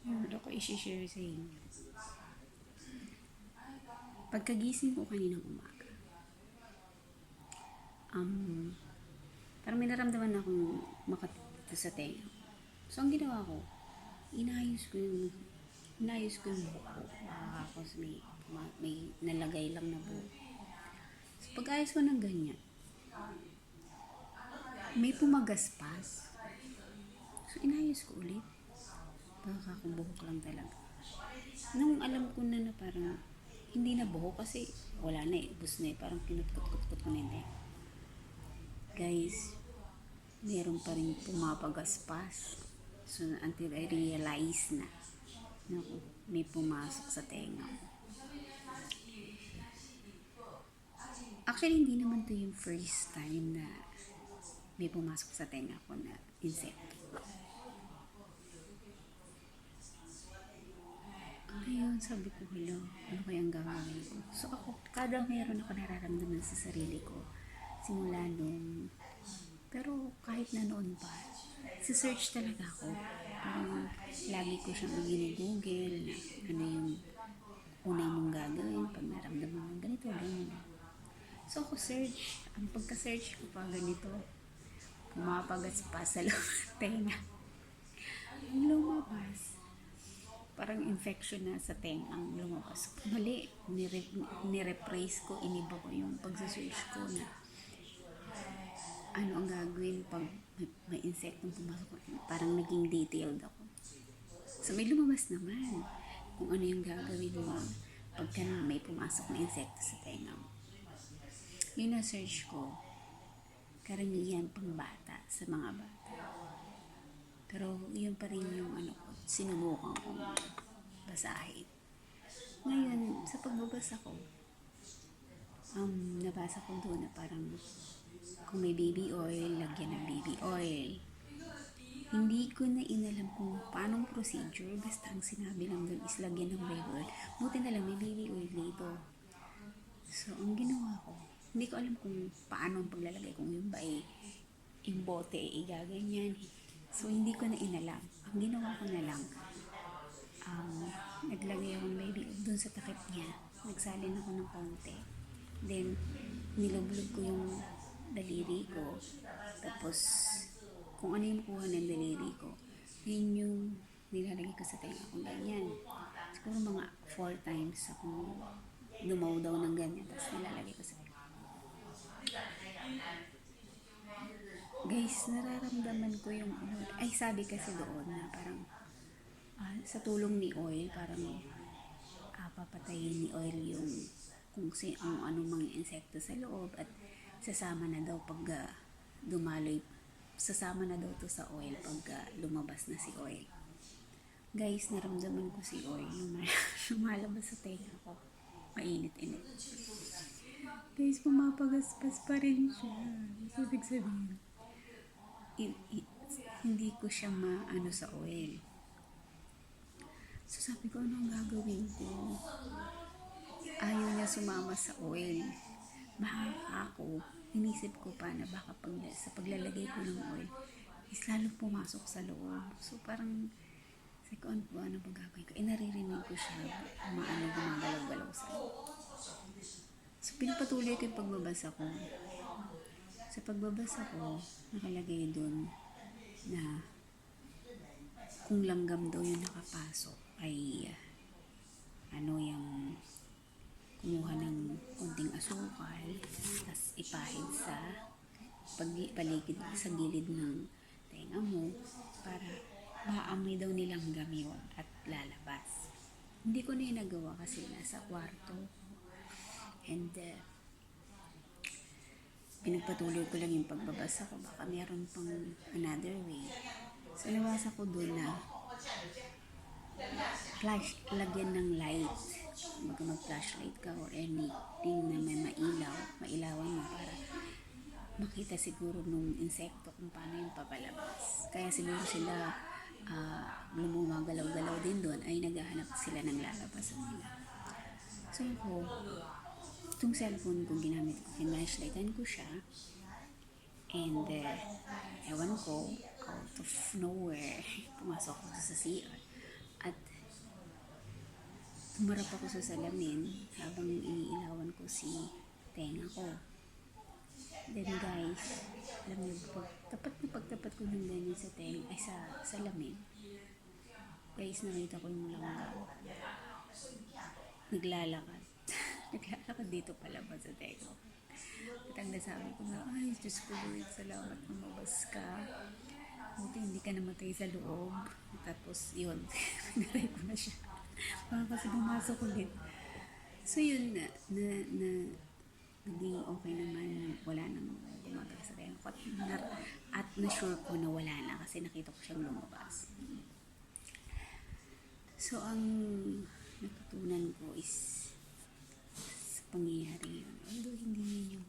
Yun, ako i-share sa inyo. Pagkagising ko kaninang umaga, um, parang may naramdaman akong makatito sa tenga. So, ang ginawa ko, inayos ko yung buhok ko. Tapos may nalagay lang na buhok. So, pag-ayos ko ng ganyan, may pumagaspas. So, inayos ko ulit. Baka kung buhok lang talaga. Nung alam ko na parang hindi na buhok kasi wala na eh, ubos na eh. Parang kinutkot-kutkot ko na yun eh. Guys, meron pa rin pumapagaspas. So, until I realize na may pumasok sa tenga ko. Actually, hindi naman to yung first time na may pumasok sa tenga ko na insect. Ngayon, sabi ko, hello, ano kayang gagawin ko? So ako, kada meron ako nararamdaman sa sarili ko, simula nung, pero kahit na noon pa, search talaga ako. Parang lagi ko siyang ginugugel na ano yung una mong gagawin pag naramdaman mo ganito, ganyan. So ako search, ang pagka-search ko pa ganito, pumapagas pa sa tenga. Ang lumabas, parang infection na sa tenga ang lumabas. Mali, nirephrase ko, iniba ko yung pagsasearch ko na ano ang gagawin pag may insektong pumasok. Parang naging detailed ako. So may lumabas naman kung ano yung gagawin mo pagka may pumasok na insekto sa tenga mo. Yung na-search ko, karamihan pang bata, sa mga bata. Pero yun pa rin yung ano ko, sinubukan kong basahin. Ngayon, sa pagbabasa ko, nabasa ko doon na parang kung may baby oil, lagyan ng baby oil. Hindi ko na inalam kung paanong procedure, basta ang sinabi lang doon is lagyan ng baby oil. Buti na lang may baby oil dito. So, ang ginawa ko, hindi ko alam kung paano ang paglalagay, kung yung ba yung bote igaganyan. So, hindi ko na inalam. Ang ginawa ko na lang, naglagay ako ng baby oil doon sa takip niya. Nagsalin ako ng konti. Then, nilublog ko yung daliri ko. Tapos, kung ano yung kuha ng daliri ko, yun yung nilalagay ko sa tenga kung ganyan. Siguro mga 4 times akong lumaw daw ng ganyan. Tapos nilalagay ko sa tenga. Guys, nararamdaman ko yung ay sabi kasi doon na parang sa tulong ni oil, parang papatayin ni oil yung kung anong mga insekto sa loob at sasama na daw pag dumaloy, sasama na daw to sa oil pag lumabas na si oil. Guys, naramdaman ko si oil lumalabas sa tenga ko. Mainit-init. Guys, pumapagaspas pa rin siya. Ibig sabihin, hindi ko siya maano sa oil. So sabi ko, anong gagawin ko? Ayaw niya sumama sa oil. Baka ako, inisip ko pa na baka sa paglalagay ko ng oil, is lalo pumasok sa loob. So parang, sabi ko, ano ba gagawin ko? Naririnig ko siya, gumagalaw-galaw sa loob. So pinapatuloy ko yung pagbabasa ko. Sa pagbabasa ko, nakalagay dun na kung langgam daw yung nakapasok ay yung kumuha ng konting asukal, tapos ipahid sa paligid sa gilid ng tenga mo para maamoy daw nilang gamyon at lalabas. Hindi ko na yung nagawa kasi nasa kwarto. And pinagpatuloy ko lang yung pagbabasa ko. Baka meron pang another way. So, nabasa ko doon na lagyan ng light. Mag-flashlight ka or anything na may mailawan mo para makita siguro nung insekto kung paano yung papalabas. Kaya siguro sila lumumagalaw-galaw din doon ay naghahanap sila ng lalabasan nila. So ako, itong cellphone ko ginamit ko, flashlightan ko siya, and ewan ko, out of nowhere, pumasok ko sa CR At tumarap ako sa salamin habang iniilawan ko si tenga ko. Then guys, alam niyo, pagtapat ko ng ganyan sa sa salamin, guys, nakita ko yung langgam. Naglalakad. Naglalakad dito palabas sa tenga. At ang nasabi ko na, ay, Diyos ko, Lord, salamat lumabas ka. Buti hindi ka namatay sa loob. Tapos, yun, naray ko na siya. Baka kasi pumasok ulit. So, yun naging okay naman. Wala nang gumagal sa tenga ko. At na-sure ko na wala na kasi nakita ko siyang lumabas. So, ang natutunan ko is sa pangyayari yun. Although hindi yun yung